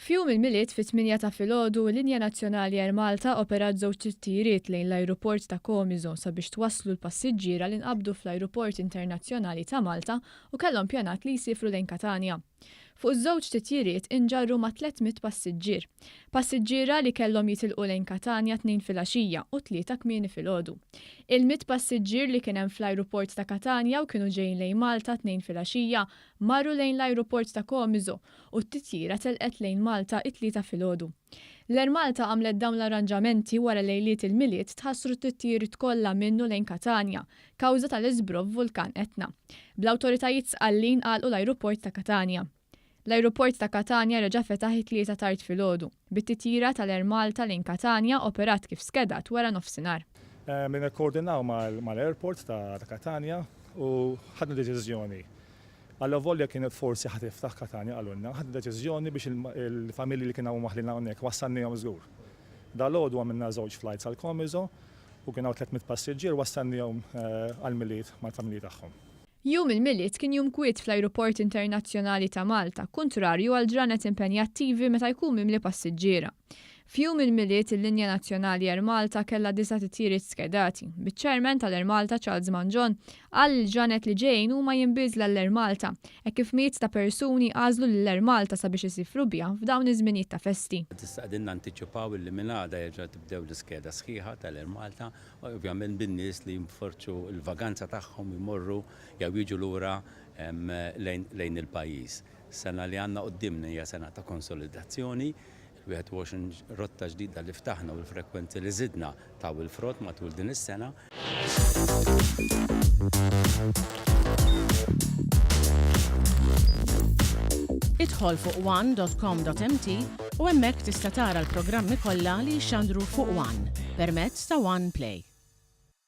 F'jum il-miliet fit-8 ta' filgħodu l-Linja Nazzjonali Air Malta operat żewġ titjiriet lejn l-ajruport ta' Comiso sabiex twasslu l-passiġġiera li nqabdu fl-Ajruport Internazzjonali ta' Malta u kellhom pjanat li jsifru lejn Catania. Fuq iż-żewġ titjiriet inġarru ma' 300 passiġġier. Passiġġiera li kellhom jitilqu lejn Catania 2 filgħaxija u 3 kmieni filgħodu. Il-100 passiġġier li kien hemm fl-ajruport ta' Catania u kienu ġejjin lejn Malta 2 filgħaxija marru lejn l-ajruport ta' Comiso u t-titjira telqet lejn Malta 3 filgħodu. L-Air Malta għamlet dawn l-arranġamenti wara lejliet il-miliet tħassru t-titjiriet kollha minnu lejn Catania kawża tal-iżbrob vulkan Etna. Bl-awtoritajiet sqallin għalqu l-ajruport ta' Catania. L-ajruport ta' Catania reġa' fetaħ 3 tard filgħodu, bit-titjira tal-Air Malta lejn Catania operat kif skedat wara nofsinhar. Nikkoordinaw mal-airport ta' Catania u ħadna deċiżjoni. Alla volja kienet forsi ħatiftaħ Catania għalunna, ħadna deċiżjoni biex il-familji li kienu maħlina hawnhekk wassannihom żgur. Dalgħodu għamilna żewġ flights għal Comiso u kienu 300 passiġġier wassannihom għall-miliet mal-familji tagħhom. Jum il-miliet kien jum kwiet fl-Ajruport Internazzjonali ta' Malta, kontrarju għal ġranet impenjattivi meta jkun mimli passiġġiera. F'jum il-miliet il-Linja Nazzjonali Air Malta kellha 9 titjiriet skedati. Biċ-ċermen tal-Air Malta Charles Manjon qal ġranet li ġejn huma jinbiżla l-Air Malta hekk kif miet ta' persuni għażlu lill-Air Malta sabiex isifru biha f'dawn iż-żminijiet ta' festi. Tista' qegħdin nantiċipaw li minn għada jerġa' tibdew l-iskeda sħiħa tal-Air Malta u ovvjament bin-nies li jinforġu l-vaganza tagħhom imorru jew jiġu lura lejn il-pajjiż. Sena li għandna qudiemna hija sena ta' konsolidazzjoni. 21 rotta ġdida li ftaħna u l-frekwenzi li żidna taw il-frott matul din is-sena. Idħol fuq one.com.mt u hemmhekk tista' tara l-programmi kollha li jxandru fuq One permezz ta' One Play.